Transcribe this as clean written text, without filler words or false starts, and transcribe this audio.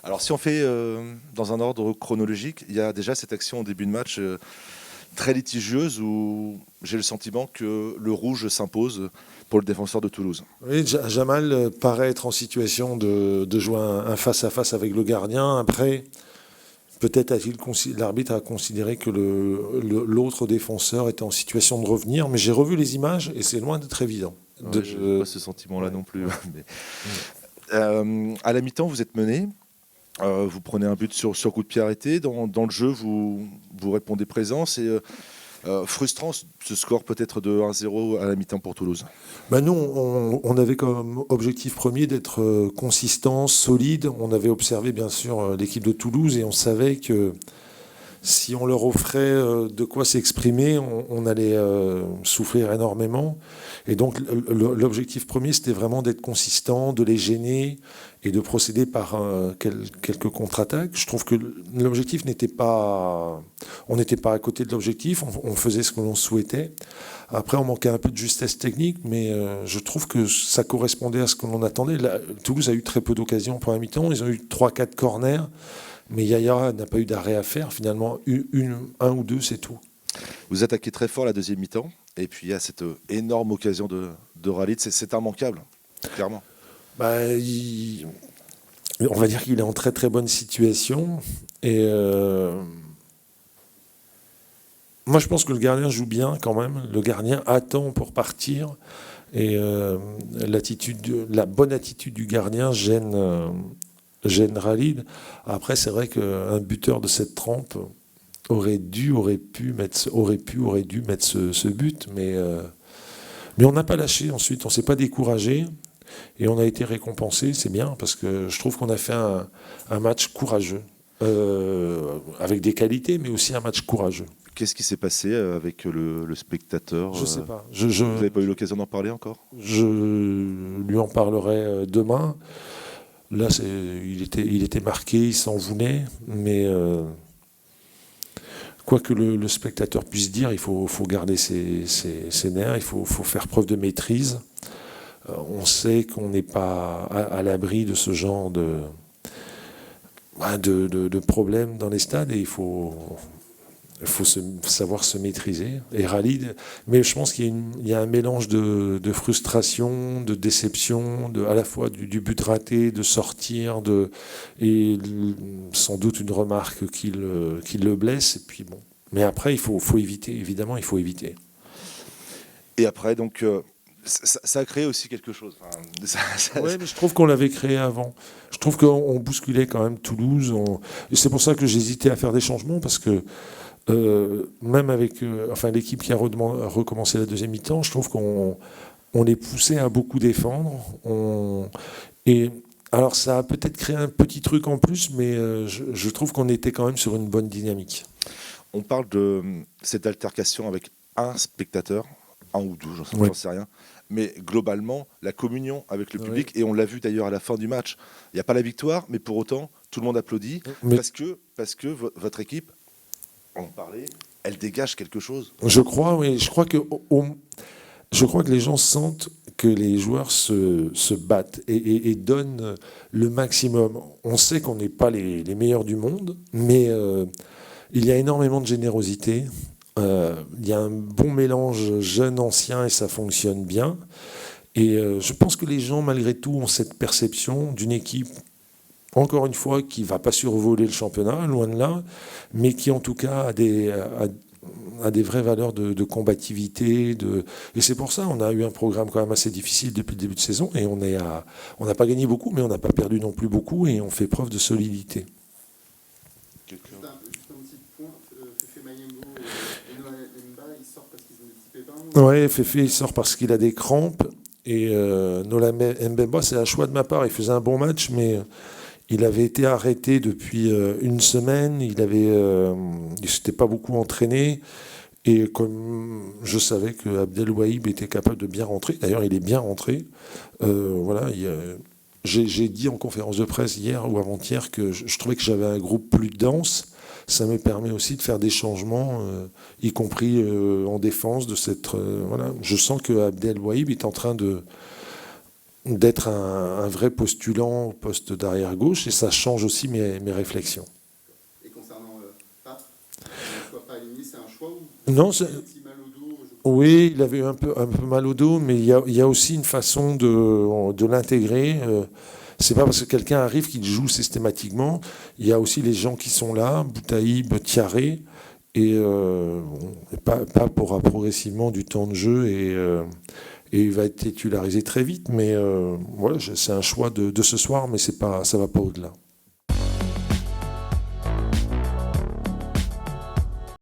Alors si on fait dans un ordre chronologique, il y a déjà cette action au début de match très litigieuse où j'ai le sentiment que le rouge s'impose pour le défenseur de Toulouse. Oui, Jamal paraît être en situation de jouer un face-à-face avec le gardien. Après, peut-être l'arbitre a considéré que l'autre défenseur était en situation de revenir, mais j'ai revu les images et c'est loin d'être évident. Je n'ai pas ce sentiment-là non plus. Mais, à la mi-temps, vous êtes mené. Vous prenez un but sur coup de pied arrêté. Dans le jeu, vous répondez présent. C'est frustrant ce score peut-être de 1-0 à la mi-temps pour Toulouse. Nous, on avait comme objectif premier d'être consistant, solide. On avait observé bien sûr l'équipe de Toulouse et on savait que si on leur offrait de quoi s'exprimer, on allait souffrir énormément. Et donc l'objectif premier, c'était vraiment d'être consistant, de les gêner et de procéder par quelques contre-attaques. Je trouve que l'objectif n'était pas... On n'était pas à côté de l'objectif, on faisait ce que l'on souhaitait. Après, on manquait un peu de justesse technique, mais je trouve que ça correspondait à ce que l'on attendait. Toulouse a eu très peu d'occasions pour la mi-temps, ils ont eu 3-4 corners. Mais Yaya n'a pas eu d'arrêt à faire. Finalement, un ou deux, c'est tout. Vous attaquez très fort la deuxième mi-temps. Et puis il y a cette énorme occasion de Khalid. C'est immanquable, clairement. On va dire qu'il est en très très bonne situation. Et moi, je pense que le gardien joue bien quand même. Le gardien attend pour partir. Et la bonne attitude du gardien gêne Khalid. Après, c'est vrai qu'un buteur de cette trempe aurait dû mettre ce but, mais on n'a pas lâché ensuite, on ne s'est pas découragé et on a été récompensé, c'est bien, parce que je trouve qu'on a fait un match courageux, avec des qualités, mais aussi un match courageux. Qu'est-ce qui s'est passé avec le spectateur? Je ne sais pas. Vous n'avez pas eu l'occasion d'en parler encore? Je lui en parlerai demain. Là, il était marqué, il s'en voulait, mais quoi que le spectateur puisse dire, il faut garder ses nerfs, il faut faire preuve de maîtrise. On sait qu'on n'est pas à l'abri de ce genre de problèmes dans les stades et il faut savoir se maîtriser. Et Khalid, mais je pense qu'il y a un mélange de frustration, de déception, à la fois du but raté, de sortir, et sans doute une remarque qui le blesse. Et puis bon. Mais après, il faut éviter, évidemment, il faut éviter. Et après, donc, ça a créé aussi quelque chose. Oui, mais je trouve qu'on l'avait créé avant. Je trouve qu'on bousculait quand même Toulouse. Et c'est pour ça que j'hésitais à faire des changements, parce que même avec l'équipe qui a recommencé la deuxième mi-temps, je trouve qu'on les poussait à beaucoup défendre. Et alors ça a peut-être créé un petit truc en plus, mais je trouve qu'on était quand même sur une bonne dynamique. On parle de cette altercation avec un spectateur, un ou deux, j'en sais rien. Mais globalement, la communion avec le public, et on l'a vu d'ailleurs à la fin du match, il n'y a pas la victoire, mais pour autant, tout le monde applaudit, parce que votre équipe, on parlait, elle dégage quelque chose. Je crois, oui. Je crois que les gens sentent que les joueurs se battent et donnent le maximum. On sait qu'on n'est pas les meilleurs du monde, mais il y a énormément de générosité. Il y a un bon mélange jeune-ancien et ça fonctionne bien. Et je pense que les gens, malgré tout, ont cette perception d'une équipe, encore une fois, qui ne va pas survoler le championnat, loin de là, mais qui en tout cas a des vraies valeurs de combativité. Et c'est pour ça qu'on a eu un programme quand même assez difficile depuis le début de saison. Et on n'a pas gagné beaucoup, mais on n'a pas perdu non plus beaucoup. Et on fait preuve de solidité. Juste un petit point. Fefe Mayengo et Noah Mbemba, ils sortent parce qu'ils ont des petits pépins. Oui, Fefe, il sort parce qu'il a des crampes. Et Noah Mbemba, c'est un choix de ma part. Il faisait un bon match, mais... Il avait été arrêté depuis une semaine, il s'était pas beaucoup entraîné, et comme je savais que Abdelwahib était capable de bien rentrer, d'ailleurs il est bien rentré, j'ai dit en conférence de presse hier ou avant-hier que je trouvais que j'avais un groupe plus dense. Ça me permet aussi de faire des changements, y compris en défense. Je sens que Abdelwahib est en train d'être un vrai postulant au poste d'arrière gauche, et ça change aussi mes réflexions. Et concernant Pape, qu'il ne soit pas aligné, c'est un choix ou Non, il a un petit mal au dos? oui, il avait eu un peu mal au dos, mais il y a aussi une façon de l'intégrer. C'est pas parce que quelqu'un arrive qu'il joue systématiquement. Il y a aussi les gens qui sont là, Boutaïb, Thiaré, et Pape aura progressivement du temps de jeu et il va être titularisé très vite. Mais voilà, c'est un choix de ce soir, mais ça va pas au-delà.